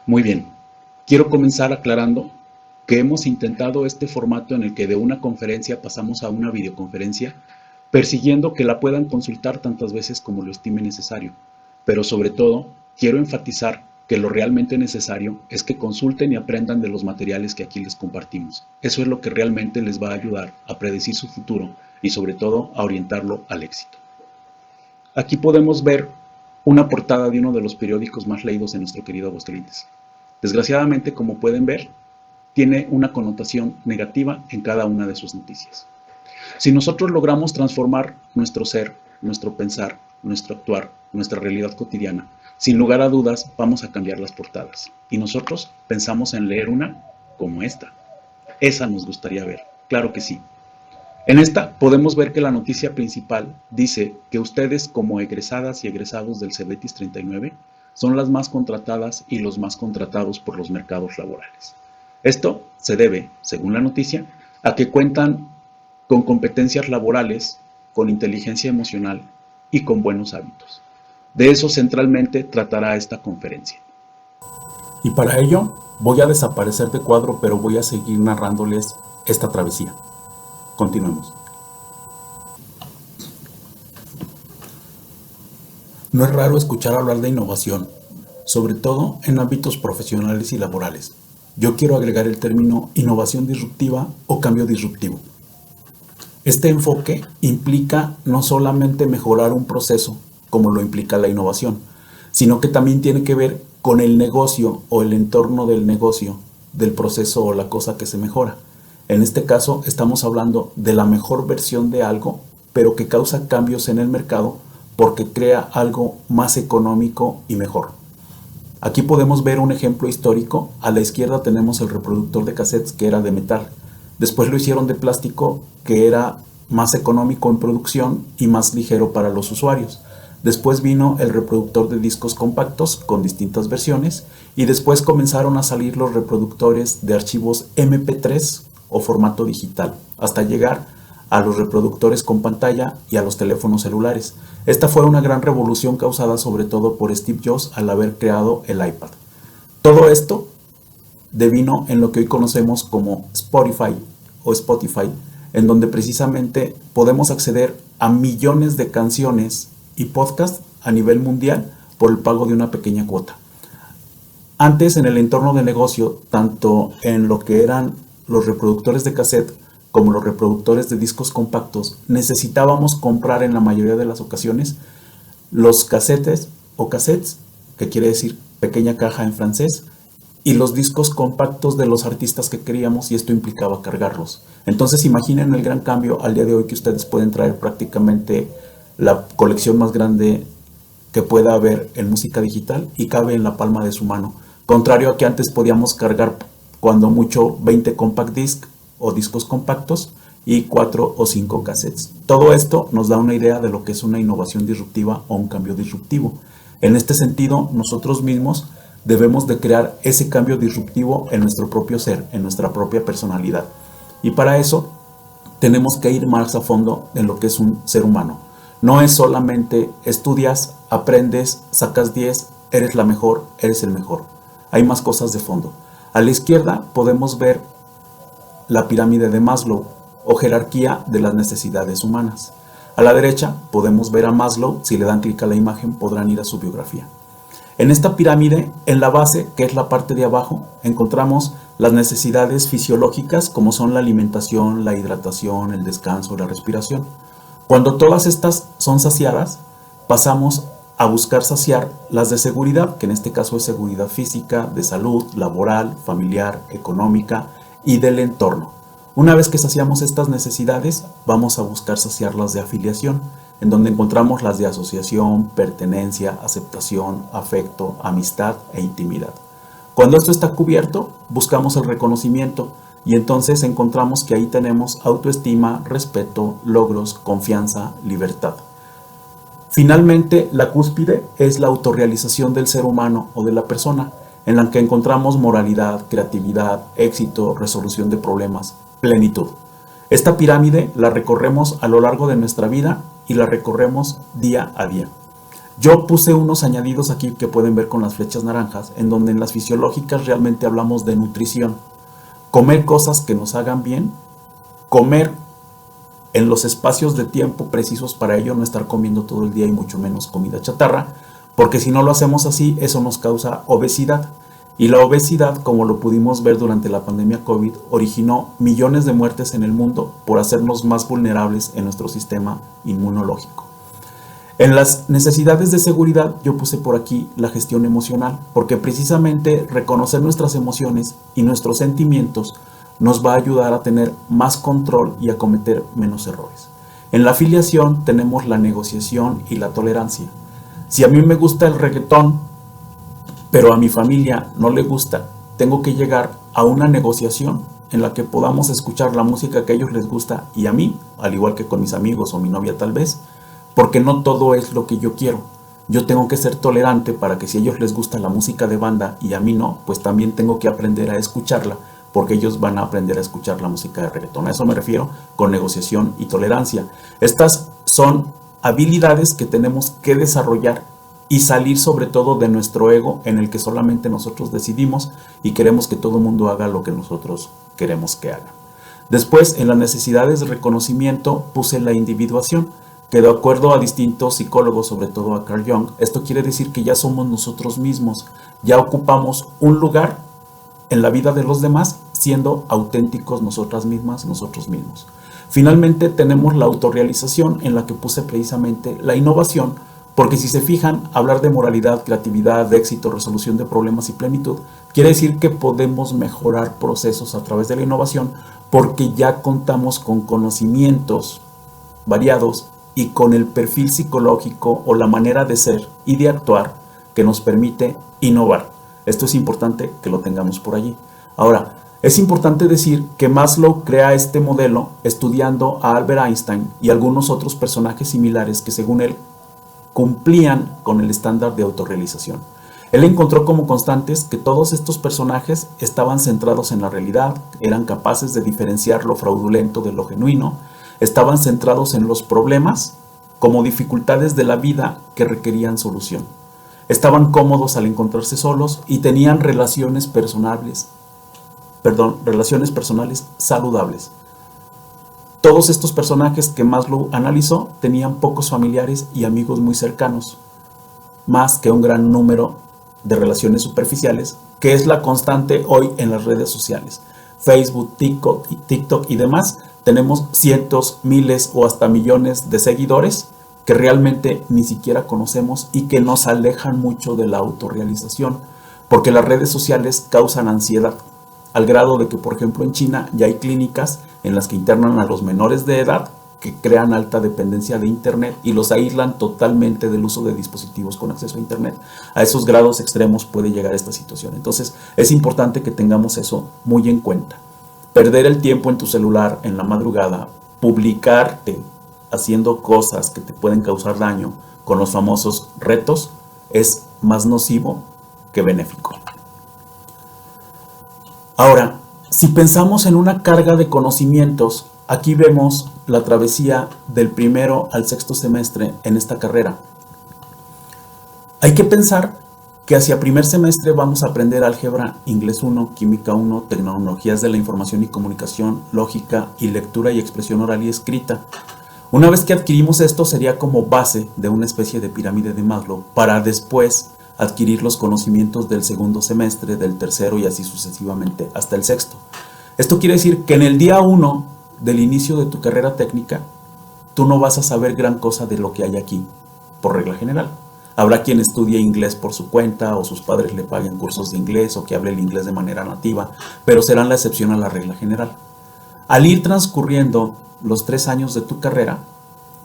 Muy bien, quiero comenzar aclarando que hemos intentado este formato en el que de una conferencia pasamos a una videoconferencia, persiguiendo que la puedan consultar tantas veces como lo estime necesario. Pero sobre todo, quiero enfatizar que lo realmente necesario es que consulten y aprendan de los materiales que aquí les compartimos. Eso es lo que realmente les va a ayudar a predecir su futuro y sobre todo a orientarlo al éxito. Aquí podemos ver una portada de uno de los periódicos más leídos en nuestro querido Aguascalientes. Desgraciadamente, como pueden ver, tiene una connotación negativa en cada una de sus noticias. Si nosotros logramos transformar nuestro ser, nuestro pensar, nuestro actuar, nuestra realidad cotidiana, sin lugar a dudas vamos a cambiar las portadas. Y nosotros pensamos en leer una como esta. Esa nos gustaría ver, claro que sí. En esta podemos ver que la noticia principal dice que ustedes como egresadas y egresados del CEBETIS 39 son las más contratadas y los más contratados por los mercados laborales. Esto se debe, según la noticia, a que cuentan con competencias laborales, con inteligencia emocional y con buenos hábitos. De eso centralmente tratará esta conferencia. Y para ello voy a desaparecer de cuadro, pero voy a seguir narrándoles esta travesía. Continuemos. No es raro escuchar hablar de innovación, sobre todo en ámbitos profesionales y laborales. Yo quiero agregar el término innovación disruptiva o cambio disruptivo. Este enfoque implica no solamente mejorar un proceso, como lo implica la innovación, sino que también tiene que ver con el negocio o el entorno del negocio, del proceso o la cosa que se mejora. En este caso estamos hablando de la mejor versión de algo, pero que causa cambios en el mercado porque crea algo más económico y mejor. Aquí podemos ver un ejemplo histórico. A la izquierda tenemos el reproductor de cassettes que era de metal. Después lo hicieron de plástico, que era más económico en producción y más ligero para los usuarios. Después vino el reproductor de discos compactos con distintas versiones y después comenzaron a salir los reproductores de archivos MP3 o formato digital, hasta llegar a los reproductores con pantalla y a los teléfonos celulares. Esta fue una gran revolución causada sobre todo por Steve Jobs al haber creado el iPad. Todo esto devino en lo que hoy conocemos como Spotify, en donde precisamente podemos acceder a millones de canciones y podcasts a nivel mundial por el pago de una pequeña cuota. Antes, en el entorno de negocio, tanto en lo que eran los reproductores de cassette como los reproductores de discos compactos, necesitábamos comprar en la mayoría de las ocasiones los cassettes o cassettes, que quiere decir pequeña caja en francés, y los discos compactos de los artistas que queríamos, y esto implicaba cargarlos. Entonces imaginen el gran cambio al día de hoy, que ustedes pueden traer prácticamente la colección más grande que pueda haber en música digital y cabe en la palma de su mano. Contrario a que antes podíamos cargar cuando mucho 20 compact disc o discos compactos y 4 o 5 cassettes. Todo esto nos da una idea de lo que es una innovación disruptiva o un cambio disruptivo. En este sentido, nosotros mismos debemos de crear ese cambio disruptivo en nuestro propio ser, en nuestra propia personalidad. Y para eso tenemos que ir más a fondo en lo que es un ser humano. No es solamente estudias, aprendes, sacas 10, eres la mejor, eres el mejor. Hay más cosas de fondo. A la izquierda podemos ver la pirámide de Maslow o jerarquía de las necesidades humanas. A la derecha podemos ver a Maslow. Si le dan clic a la imagen podrán ir a su biografía. En esta pirámide, en la base, que es la parte de abajo, encontramos las necesidades fisiológicas como son la alimentación, la hidratación, el descanso, la respiración. Cuando todas estas son saciadas, pasamos a buscar saciar las de seguridad, que en este caso es seguridad física, de salud, laboral, familiar, económica y del entorno. Una vez que saciamos estas necesidades, vamos a buscar saciar las de afiliación, en donde encontramos las de asociación, pertenencia, aceptación, afecto, amistad e intimidad. Cuando esto está cubierto, buscamos el reconocimiento y entonces encontramos que ahí tenemos autoestima, respeto, logros, confianza, libertad. Finalmente, la cúspide es la autorrealización del ser humano o de la persona, en la que encontramos moralidad, creatividad, éxito, resolución de problemas, plenitud. Esta pirámide la recorremos a lo largo de nuestra vida y la recorremos día a día. Yo puse unos añadidos aquí que pueden ver con las flechas naranjas, en donde en las fisiológicas realmente hablamos de nutrición. Comer cosas que nos hagan bien, comer en los espacios de tiempo precisos para ello, no estar comiendo todo el día y mucho menos comida chatarra, porque si no lo hacemos así, eso nos causa obesidad. Y la obesidad, como lo pudimos ver durante la pandemia COVID, originó millones de muertes en el mundo por hacernos más vulnerables en nuestro sistema inmunológico. En las necesidades de seguridad yo puse por aquí la gestión emocional, porque precisamente reconocer nuestras emociones y nuestros sentimientos nos va a ayudar a tener más control y a cometer menos errores. En la afiliación tenemos la negociación y la tolerancia. Si a mí me gusta el reggaetón, pero a mi familia no le gusta, tengo que llegar a una negociación en la que podamos escuchar la música que a ellos les gusta y a mí, al igual que con mis amigos o mi novia tal vez, porque no todo es lo que yo quiero. Yo tengo que ser tolerante para que si a ellos les gusta la música de banda y a mí no, pues también tengo que aprender a escucharla, porque ellos van a aprender a escuchar la música de reggaetón. A eso me refiero con negociación y tolerancia. Estas son habilidades que tenemos que desarrollar y salir sobre todo de nuestro ego en el que solamente nosotros decidimos y queremos que todo el mundo haga lo que nosotros queremos que haga. Después, en las necesidades de reconocimiento, puse la individuación, que de acuerdo a distintos psicólogos, sobre todo a Carl Jung, esto quiere decir que ya somos nosotros mismos, ya ocupamos un lugar en la vida de los demás siendo auténticos nosotras mismas, nosotros mismos. Finalmente tenemos la autorrealización, en la que puse precisamente la innovación, porque si se fijan, hablar de moralidad, creatividad, de éxito, resolución de problemas y plenitud, quiere decir que podemos mejorar procesos a través de la innovación, porque ya contamos con conocimientos variados y con el perfil psicológico o la manera de ser y de actuar que nos permite innovar. Esto es importante que lo tengamos por allí. Ahora, es importante decir que Maslow crea este modelo estudiando a Albert Einstein y algunos otros personajes similares que según él cumplían con el estándar de autorrealización. Él encontró como constantes que todos estos personajes estaban centrados en la realidad, eran capaces de diferenciar lo fraudulento de lo genuino, estaban centrados en los problemas como dificultades de la vida que requerían solución. Estaban cómodos al encontrarse solos y tenían relaciones personales saludables. Todos estos personajes que Maslow analizó tenían pocos familiares y amigos muy cercanos, más que un gran número de relaciones superficiales, que es la constante hoy en las redes sociales. Facebook, TikTok y demás, tenemos cientos, miles o hasta millones de seguidores que realmente ni siquiera conocemos y que nos alejan mucho de la autorrealización, porque las redes sociales causan ansiedad, al grado de que, por ejemplo, en China ya hay clínicas en las que internan a los menores de edad que crean alta dependencia de Internet y los aíslan totalmente del uso de dispositivos con acceso a Internet. A esos grados extremos puede llegar esta situación. Entonces, es importante que tengamos eso muy en cuenta. Perder el tiempo en tu celular en la madrugada, publicarte haciendo cosas que te pueden causar daño con los famosos retos, es más nocivo que benéfico. Ahora, si pensamos en una carga de conocimientos, aquí vemos la travesía del primero al sexto semestre en esta carrera. Hay que pensar que hacia primer semestre vamos a aprender álgebra, inglés 1, química 1, tecnologías de la información y comunicación, lógica y lectura y expresión oral y escrita. Una vez que adquirimos esto, sería como base de una especie de pirámide de Maslow para después adquirir los conocimientos del segundo semestre, del tercero y así sucesivamente hasta el sexto. Esto quiere decir que en el día 1 del inicio de tu carrera técnica, tú no vas a saber gran cosa de lo que hay aquí, por regla general. Habrá quien estudie inglés por su cuenta o sus padres le paguen cursos de inglés o que hable el inglés de manera nativa, pero serán la excepción a la regla general. Al ir transcurriendo los 3 años de tu carrera,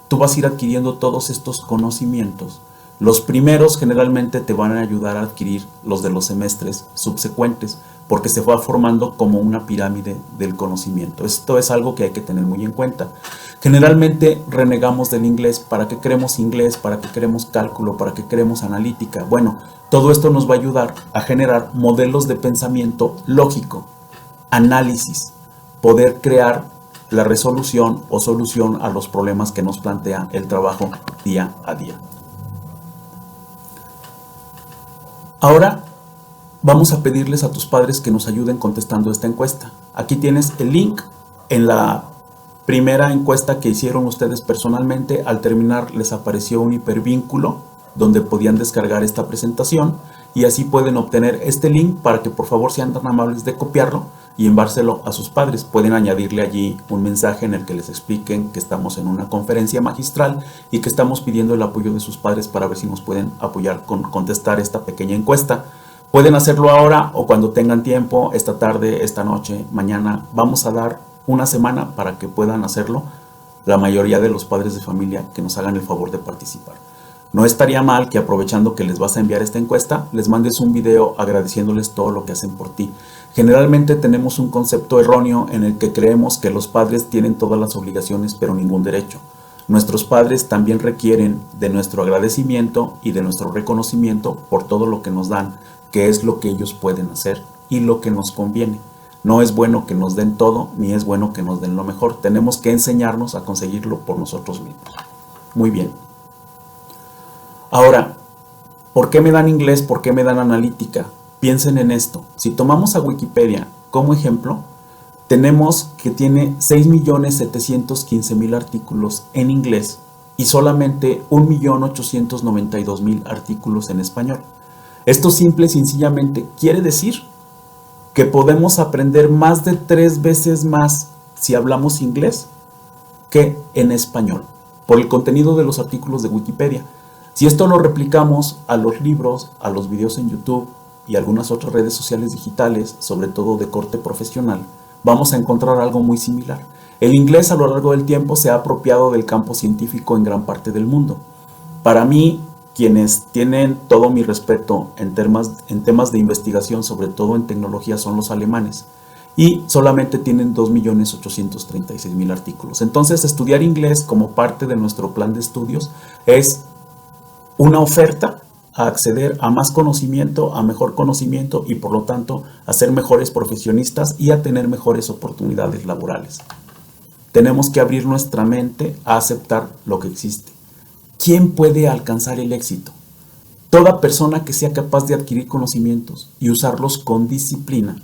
tú vas a ir adquiriendo todos estos conocimientos. Los primeros generalmente te van a ayudar a adquirir los de los semestres subsecuentes, porque se va formando como una pirámide del conocimiento. Esto es algo que hay que tener muy en cuenta. Generalmente renegamos del inglés. ¿Para qué queremos inglés? ¿Para qué queremos cálculo? ¿Para qué queremos analítica? Bueno, todo esto nos va a ayudar a generar modelos de pensamiento lógico, análisis, poder crear la resolución o solución a los problemas que nos plantea el trabajo día a día. Ahora vamos a pedirles a tus padres que nos ayuden contestando esta encuesta. Aquí tienes el link. En la primera encuesta que hicieron ustedes personalmente, al terminar les apareció un hipervínculo donde podían descargar esta presentación y así pueden obtener este link para que por favor sean tan amables de copiarlo y enviárselo a sus padres. Pueden añadirle allí un mensaje en el que les expliquen que estamos en una conferencia magistral y que estamos pidiendo el apoyo de sus padres para ver si nos pueden apoyar con contestar esta pequeña encuesta. Pueden hacerlo ahora o cuando tengan tiempo, esta tarde, esta noche, mañana. Vamos a dar una semana para que puedan hacerlo la mayoría de los padres de familia que nos hagan el favor de participar. No estaría mal que, aprovechando que les vas a enviar esta encuesta, les mandes un video agradeciéndoles todo lo que hacen por ti. Generalmente tenemos un concepto erróneo en el que creemos que los padres tienen todas las obligaciones pero ningún derecho. Nuestros padres también requieren de nuestro agradecimiento y de nuestro reconocimiento por todo lo que nos dan, que es lo que ellos pueden hacer y lo que nos conviene. No es bueno que nos den todo, ni es bueno que nos den lo mejor. Tenemos que enseñarnos a conseguirlo por nosotros mismos. Muy bien. Ahora, ¿por qué me dan inglés? ¿Por qué me dan analítica? Piensen en esto. Si tomamos a Wikipedia como ejemplo, tenemos que tiene 6.715.000 artículos en inglés y solamente 1.892.000 artículos en español. Esto simple y sencillamente quiere decir que podemos aprender más de 3 veces más si hablamos inglés que en español, por el contenido de los artículos de Wikipedia. Si esto lo replicamos a los libros, a los videos en YouTube y algunas otras redes sociales digitales, sobre todo de corte profesional, vamos a encontrar algo muy similar. El inglés a lo largo del tiempo se ha apropiado del campo científico en gran parte del mundo. Para mí, quienes tienen todo mi respeto en temas de investigación, sobre todo en tecnología, son los alemanes. Y solamente tienen 2.836.000 artículos. Entonces, estudiar inglés como parte de nuestro plan de estudios es una oferta a acceder a más conocimiento, a mejor conocimiento y por lo tanto a ser mejores profesionistas y a tener mejores oportunidades laborales. Tenemos que abrir nuestra mente a aceptar lo que existe. ¿Quién puede alcanzar el éxito? Toda persona que sea capaz de adquirir conocimientos y usarlos con disciplina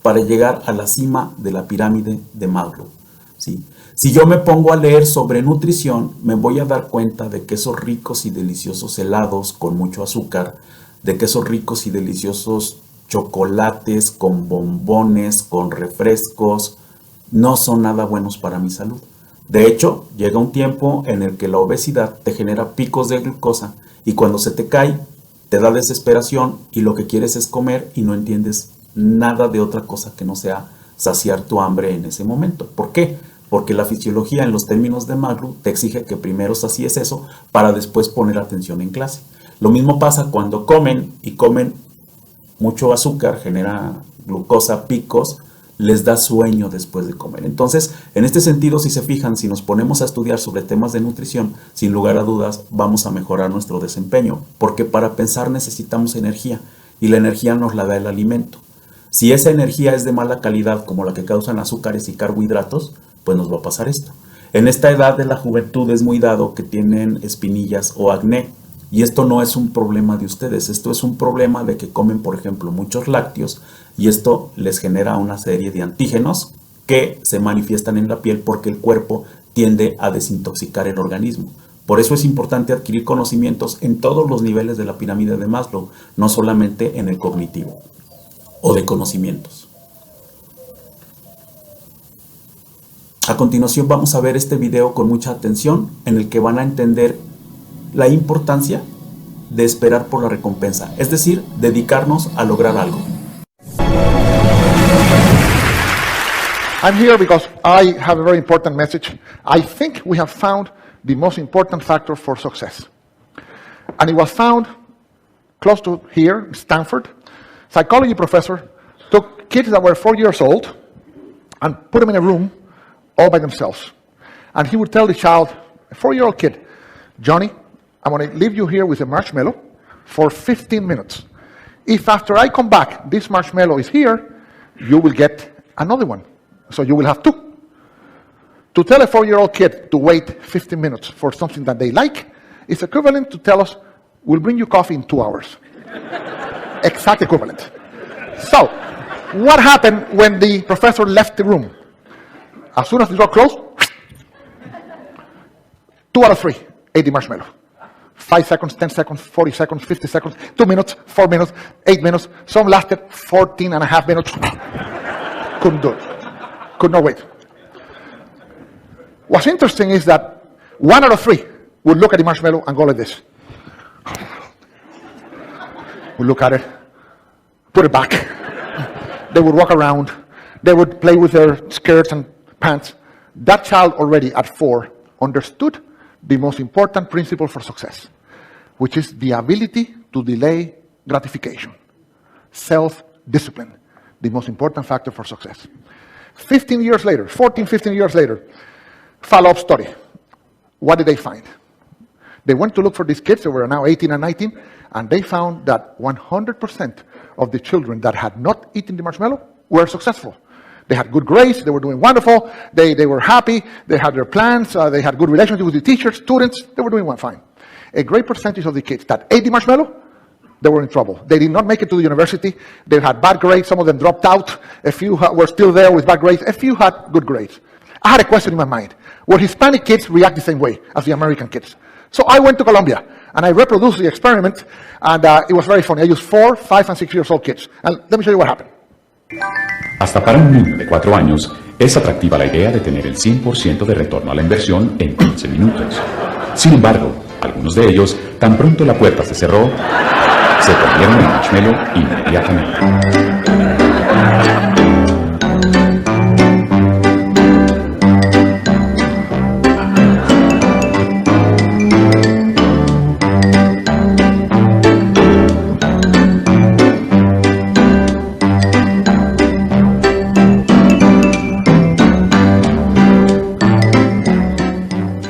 para llegar a la cima de la pirámide de Maslow, ¿sí? Si yo me pongo a leer sobre nutrición, me voy a dar cuenta de que esos ricos y deliciosos helados con mucho azúcar, de que esos ricos y deliciosos chocolates con bombones, con refrescos, no son nada buenos para mi salud. De hecho, llega un tiempo en el que la obesidad te genera picos de glucosa y cuando se te cae, te da desesperación y lo que quieres es comer y no entiendes nada de otra cosa que no sea saciar tu hambre en ese momento. ¿Por qué? Porque la fisiología en los términos de Maslow te exige que primero sacies eso para después poner atención en clase. Lo mismo pasa cuando comen y comen mucho azúcar, genera glucosa, picos, les da sueño después de comer. Entonces, en este sentido, si se fijan, si nos ponemos a estudiar sobre temas de nutrición, sin lugar a dudas, vamos a mejorar nuestro desempeño, porque para pensar necesitamos energía y la energía nos la da el alimento. Si esa energía es de mala calidad, como la que causan azúcares y carbohidratos, pues nos va a pasar esto. En esta edad de la juventud es muy dado que tienen espinillas o acné, y esto no es un problema de ustedes, esto es un problema de que comen, por ejemplo, muchos lácteos, y esto les genera una serie de antígenos que se manifiestan en la piel porque el cuerpo tiende a desintoxicar el organismo. Por eso es importante adquirir conocimientos en todos los niveles de la pirámide de Maslow, no solamente en el cognitivo o de conocimientos. A continuación vamos a ver este video con mucha atención en el que van a entender la importancia de esperar por la recompensa, es decir, dedicarnos a lograr algo. I'm here because I have a very important message. I think we have found the most important factor for success. And it was found close to here, Stanford. Psychology professor took kids that were 4 years old and put them in a room all by themselves. And he would tell the child, a 4-year-old kid, Johnny, I'm going to leave you here with a marshmallow for 15 minutes. If after I come back, this marshmallow is here, you will get another one. So you will have 2. To tell a 4-year-old kid to wait 15 minutes for something that they like is equivalent to tell us, we'll bring you coffee in 2 hours. Exact equivalent. So, what happened when the professor left the room? As soon as the door closed, 2 out of 3 ate the marshmallow. 5 seconds, 10 seconds, 40 seconds, 50 seconds, 2 minutes, 4 minutes, 8 minutes. Some lasted 14 and a half minutes. Couldn't do it. Could not wait. What's interesting is that 1 out of 3 would look at the marshmallow and go like this. Would look at it, put it back. They would walk around. They would play with their skirts and pants. That child already at 4 understood the most important principle for success, which is the ability to delay gratification. Self-discipline, the most important factor for success. 15 years later, 14, 15 years later, follow-up study. What did they find? They went to look for these kids, they were now 18 and 19, and they found that 100% of the children that had not eaten the marshmallow were successful. They had good grades, they were doing wonderful, they were happy, they had their plans, they had good relationship with the teachers, students, they were doing fine. A great percentage of the kids that ate the marshmallow, they were in trouble. They did not make it to the university, they had bad grades, some of them dropped out, a few were still there with bad grades, a few had good grades. I had a question in my mind. Will Hispanic kids react the same way as the American kids? So I went to Colombia, and I reproduced the experiment, and it was very funny. I used 4, 5, and 6 years old kids. And let me show you what happened. Hasta para un niño de 4 años, es atractiva la idea de tener el 100% de retorno a la inversión en 15 minutos. Sin embargo, algunos de ellos, tan pronto la puerta se cerró, se comieron el marshmallow inmediatamente.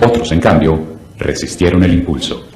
Otros, en cambio, resistieron el impulso.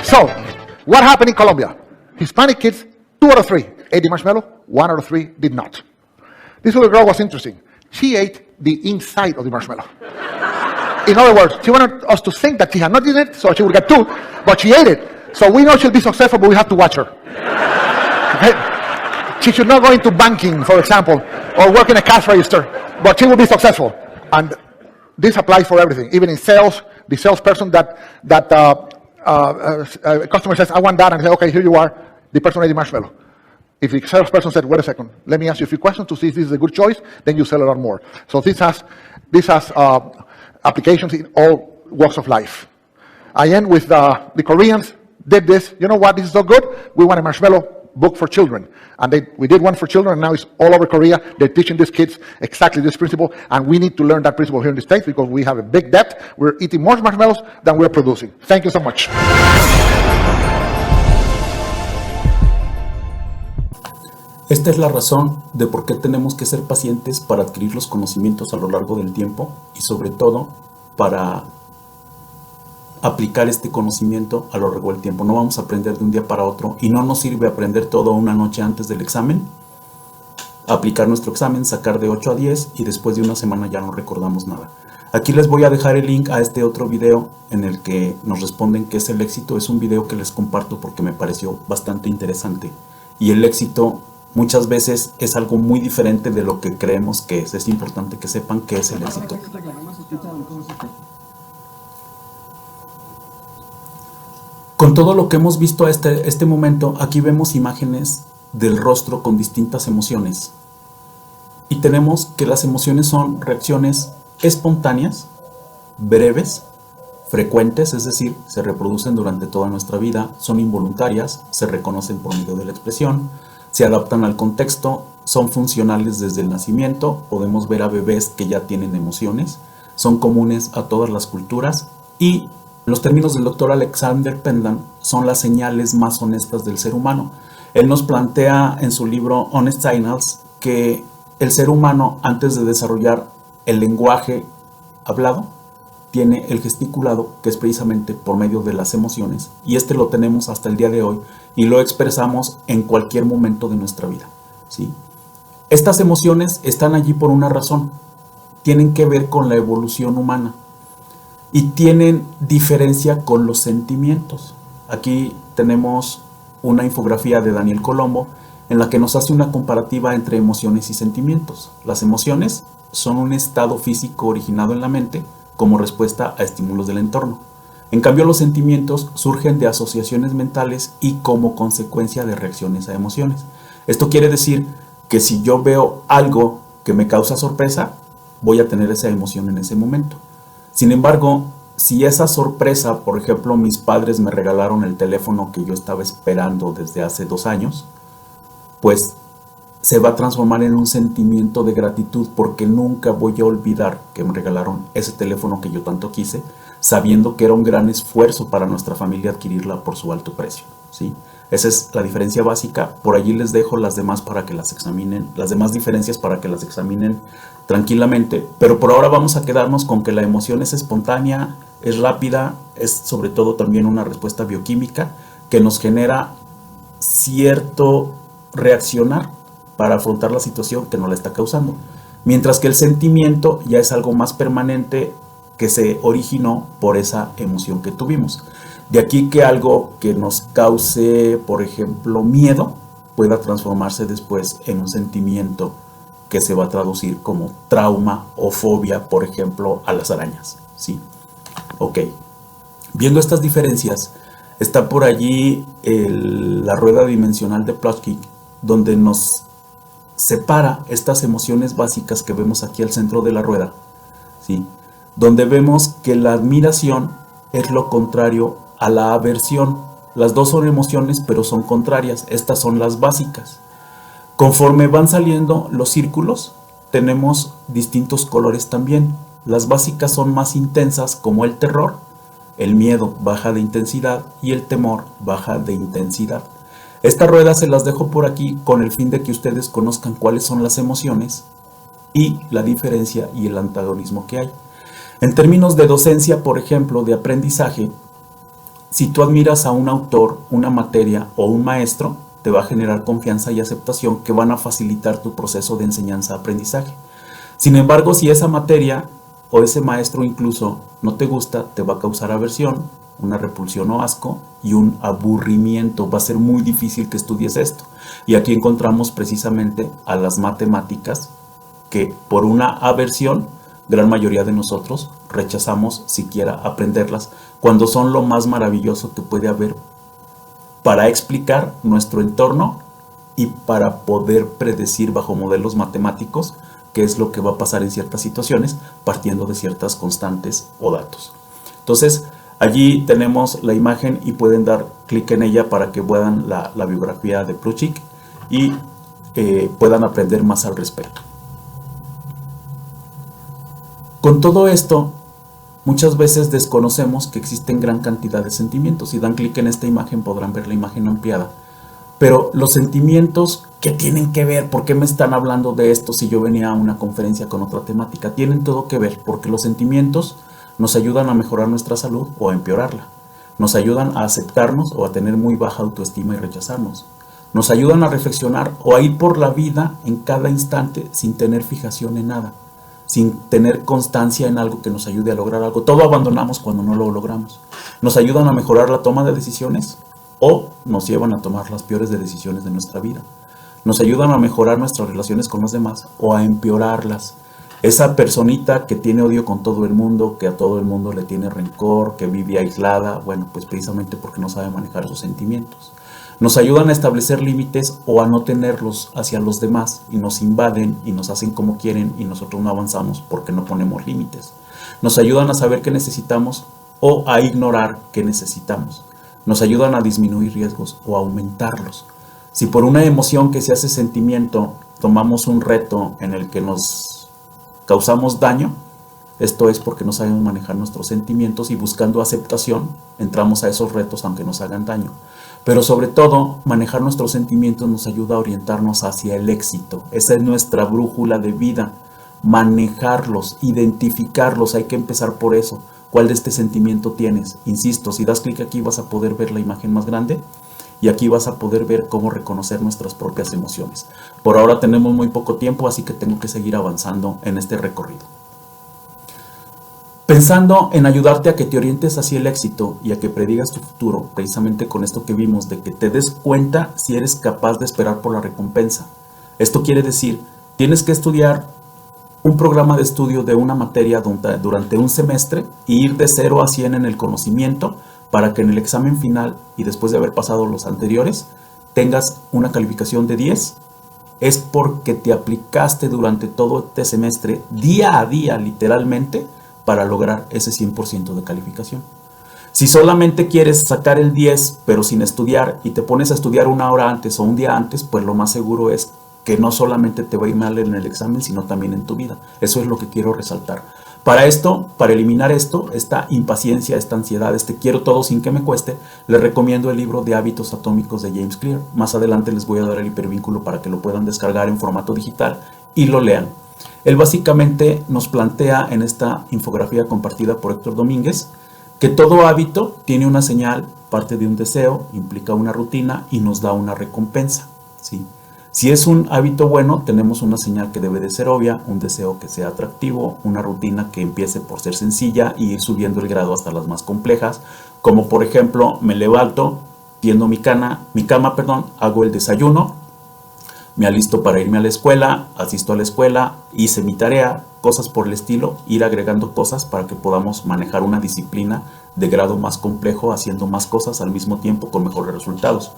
So, what happened in Colombia? Hispanic kids, 2 out of 3 ate the marshmallow, 1 out of 3 did not. This little girl was interesting. She ate the inside of the marshmallow. In other words, she wanted us to think that she had not eaten it, so she would get 2, but she ate it. So we know she'll be successful, but we have to watch her. Okay? She should not go into banking, for example, or work in a cash register, but she will be successful. And this applies for everything, even in sales. The salesperson a customer says, I want that, and I say, okay, here you are. The person ate the marshmallow. If the salesperson said, wait a second, let me ask you a few questions to see if this is a good choice, then you sell a lot more. So this has applications in all walks of life. I end with the Koreans did this. You know what? This is so good. We want a marshmallow book for children. And we did one for children, and now it's all over Korea. They're teaching these kids exactly this principle, and we need to learn that principle here in the States because we have a big debt. We're eating more marshmallows than we're producing. Thank you so much. Esta es la razón de por qué tenemos que ser pacientes para adquirir los conocimientos a lo largo del tiempo y sobre todo para aplicar este conocimiento a lo largo del tiempo. No vamos a aprender de un día para otro y no nos sirve aprender todo una noche antes del examen, aplicar nuestro examen, sacar de 8 a 10 y después de una semana ya no recordamos nada. Aquí les voy a dejar el link a este otro video en el que nos responden qué es el éxito. Es un video que les comparto porque me pareció bastante interesante y el éxito muchas veces es algo muy diferente de lo que creemos que es. Es importante que sepan qué es el éxito. Con todo lo que hemos visto a este momento, aquí vemos imágenes del rostro con distintas emociones. Y tenemos que las emociones son reacciones espontáneas, breves, frecuentes, es decir, se reproducen durante toda nuestra vida, son involuntarias, se reconocen por medio de la expresión, se adaptan al contexto, son funcionales desde el nacimiento, podemos ver a bebés que ya tienen emociones, son comunes a todas las culturas y los términos del doctor Alexander Pendan son las señales más honestas del ser humano. Él nos plantea en su libro Honest Signals que el ser humano, antes de desarrollar el lenguaje hablado, tiene el gesticulado, que es precisamente por medio de las emociones, y este lo tenemos hasta el día de hoy y lo expresamos en cualquier momento de nuestra vida, ¿sí? Estas emociones están allí por una razón, tienen que ver con la evolución humana y tienen diferencia con los sentimientos. Aquí tenemos una infografía de Daniel Colombo en la que nos hace una comparativa entre emociones y sentimientos. Las emociones son un estado físico originado en la mente como respuesta a estímulos del entorno. En cambio, los sentimientos surgen de asociaciones mentales y como consecuencia de reacciones a emociones. Esto quiere decir que si yo veo algo que me causa sorpresa, voy a tener esa emoción en ese momento. Sin embargo, si esa sorpresa, por ejemplo, mis padres me regalaron el teléfono que yo estaba esperando desde hace 2 años, pues se va a transformar en un sentimiento de gratitud porque nunca voy a olvidar que me regalaron ese teléfono que yo tanto quise, sabiendo que era un gran esfuerzo para nuestra familia adquirirla por su alto precio, ¿sí? Esa es la diferencia básica. Por allí les dejo las demás para que las examinen, las demás diferencias para que las examinen tranquilamente, pero por ahora vamos a quedarnos con que la emoción es espontánea, es rápida, es sobre todo también una respuesta bioquímica que nos genera cierto reaccionar para afrontar la situación que nos la está causando, mientras que el sentimiento ya es algo más permanente que se originó por esa emoción que tuvimos. De aquí que algo que nos cause, por ejemplo, miedo, pueda transformarse después en un sentimiento que se va a traducir como trauma o fobia, por ejemplo, a las arañas, ¿sí? Ok. Viendo estas diferencias, está por allí la rueda dimensional de Plotkin, donde nos separa estas emociones básicas que vemos aquí al centro de la rueda, ¿sí? Donde vemos que la admiración es lo contrario a la aversión. Las dos son emociones, pero son contrarias. Estas son las básicas. Conforme van saliendo los círculos, tenemos distintos colores también. Las básicas son más intensas, como el terror. El miedo baja de intensidad y el temor baja de intensidad. Esta rueda se las dejo por aquí con el fin de que ustedes conozcan cuáles son las emociones y la diferencia y el antagonismo que hay. En términos de docencia, por ejemplo, de aprendizaje, si tú admiras a un autor, una materia o un maestro, te va a generar confianza y aceptación que van a facilitar tu proceso de enseñanza-aprendizaje. Sin embargo, si esa materia o ese maestro incluso no te gusta, te va a causar aversión, una repulsión o asco y un aburrimiento. Va a ser muy difícil que estudies esto. Y aquí encontramos precisamente a las matemáticas que por una aversión, gran mayoría de nosotros rechazamos siquiera aprenderlas cuando son lo más maravilloso que puede haber para explicar nuestro entorno y para poder predecir bajo modelos matemáticos qué es lo que va a pasar en ciertas situaciones partiendo de ciertas constantes o datos. Entonces, allí tenemos la imagen y pueden dar clic en ella para que puedan la biografía de Plutchik y puedan aprender más al respecto. Con todo esto, muchas veces desconocemos que existen gran cantidad de sentimientos. Si dan clic en esta imagen podrán ver la imagen ampliada. Pero los sentimientos, ¿qué tienen que ver? ¿Por qué me están hablando de esto si yo venía a una conferencia con otra temática? Tienen todo que ver porque los sentimientos nos ayudan a mejorar nuestra salud o a empeorarla. Nos ayudan a aceptarnos o a tener muy baja autoestima y rechazarnos. Nos ayudan a reflexionar o a ir por la vida en cada instante sin tener fijación en nada, sin tener constancia en algo que nos ayude a lograr algo. Todo abandonamos cuando no lo logramos. Nos ayudan a mejorar la toma de decisiones o nos llevan a tomar las peores de decisiones de nuestra vida. Nos ayudan a mejorar nuestras relaciones con los demás o a empeorarlas. Esa personita que tiene odio con todo el mundo, que a todo el mundo le tiene rencor, que vive aislada, bueno, pues precisamente porque no sabe manejar sus sentimientos. Nos ayudan a establecer límites o a no tenerlos hacia los demás y nos invaden y nos hacen como quieren y nosotros no avanzamos porque no ponemos límites. Nos ayudan a saber qué necesitamos o a ignorar qué necesitamos. Nos ayudan a disminuir riesgos o a aumentarlos. Si por una emoción que se hace sentimiento tomamos un reto en el que nos causamos daño, esto es porque no sabemos manejar nuestros sentimientos y buscando aceptación entramos a esos retos aunque nos hagan daño. Pero sobre todo, manejar nuestros sentimientos nos ayuda a orientarnos hacia el éxito. Esa es nuestra brújula de vida. Manejarlos, identificarlos, hay que empezar por eso. ¿Cuál de este sentimiento tienes? Insisto, si das clic aquí vas a poder ver la imagen más grande y aquí vas a poder ver cómo reconocer nuestras propias emociones. Por ahora tenemos muy poco tiempo, así que tengo que seguir avanzando en este recorrido. Pensando en ayudarte a que te orientes hacia el éxito y a que predigas tu futuro, precisamente con esto que vimos, de que te des cuenta si eres capaz de esperar por la recompensa. Esto quiere decir, tienes que estudiar un programa de estudio de una materia durante un semestre e ir de 0 a 100 en el conocimiento para que en el examen final y después de haber pasado los anteriores tengas una calificación de 10. Es porque te aplicaste durante todo este semestre, día a día literalmente, para lograr ese 100% de calificación. Si solamente quieres sacar el 10 pero sin estudiar y te pones a estudiar una hora antes o un día antes, pues lo más seguro es que no solamente te va a ir mal en el examen, sino también en tu vida. Eso es lo que quiero resaltar. Para esto, para eliminar esto, esta impaciencia, esta ansiedad, este quiero todo sin que me cueste, les recomiendo el libro de Hábitos Atómicos de James Clear. Más adelante les voy a dar el hipervínculo para que lo puedan descargar en formato digital y lo lean. Él básicamente nos plantea en esta infografía compartida por Héctor Domínguez que todo hábito tiene una señal, parte de un deseo, implica una rutina y nos da una recompensa, ¿sí? Si es un hábito bueno, tenemos una señal que debe de ser obvia, un deseo que sea atractivo, una rutina que empiece por ser sencilla y ir subiendo el grado hasta las más complejas, como por ejemplo, me levanto, tiendo mi cama, hago el desayuno, me alisto para irme a la escuela, asisto a la escuela, hice mi tarea, cosas por el estilo, ir agregando cosas para que podamos manejar una disciplina de grado más complejo, haciendo más cosas al mismo tiempo con mejores resultados.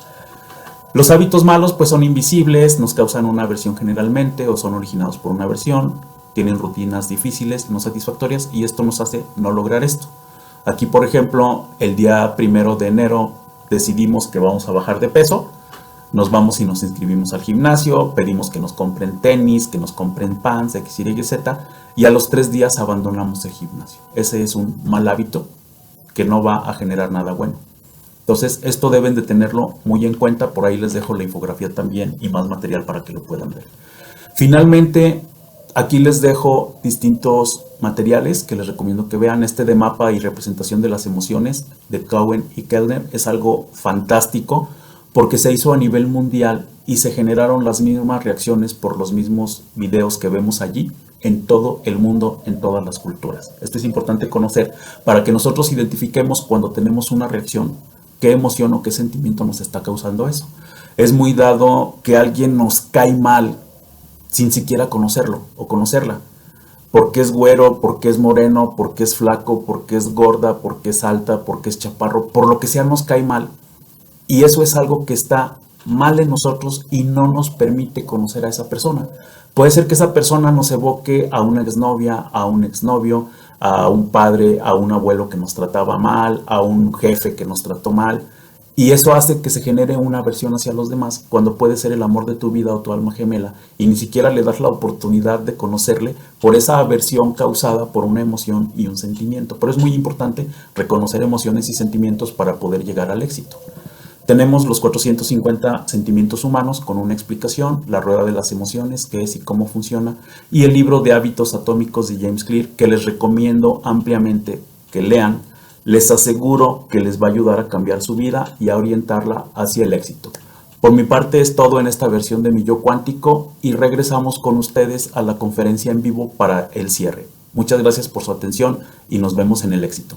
Los hábitos malos pues son invisibles, nos causan una aversión generalmente o son originados por una aversión, tienen rutinas difíciles, no satisfactorias y esto nos hace no lograr esto. Aquí por ejemplo, el día 1 de enero decidimos que vamos a bajar de peso, nos vamos y nos inscribimos al gimnasio, pedimos que nos compren tenis, que nos compren pants, X, Y, Z y a los 3 días abandonamos el gimnasio. Ese es un mal hábito que no va a generar nada bueno. Entonces, esto deben de tenerlo muy en cuenta. Por ahí les dejo la infografía también y más material para que lo puedan ver. Finalmente, aquí les dejo distintos materiales que les recomiendo que vean. Este de mapa y representación de las emociones de Cowen y Kellner es algo fantástico porque se hizo a nivel mundial y se generaron las mismas reacciones por los mismos videos que vemos allí en todo el mundo, en todas las culturas. Esto es importante conocer para que nosotros identifiquemos cuando tenemos una reacción, qué emoción o qué sentimiento nos está causando eso. Es muy dado que alguien nos cae mal sin siquiera conocerlo o conocerla. Porque es güero, porque es moreno, porque es flaco, porque es gorda, porque es alta, porque es chaparro, por lo que sea nos cae mal. Y eso es algo que está mal en nosotros y no nos permite conocer a esa persona. Puede ser que esa persona nos evoque a una exnovia, a un exnovio, a un padre, a un abuelo que nos trataba mal, a un jefe que nos trató mal. Y eso hace que se genere una aversión hacia los demás cuando puede ser el amor de tu vida o tu alma gemela y ni siquiera le das la oportunidad de conocerle por esa aversión causada por una emoción y un sentimiento. Pero es muy importante reconocer emociones y sentimientos para poder llegar al éxito. Tenemos los 450 sentimientos humanos con una explicación, la rueda de las emociones, qué es y cómo funciona, y el libro de hábitos atómicos de James Clear, que les recomiendo ampliamente que lean. Les aseguro que les va a ayudar a cambiar su vida y a orientarla hacia el éxito. Por mi parte es todo en esta versión de Mi Yo Cuántico y regresamos con ustedes a la conferencia en vivo para el cierre. Muchas gracias por su atención y nos vemos en el éxito.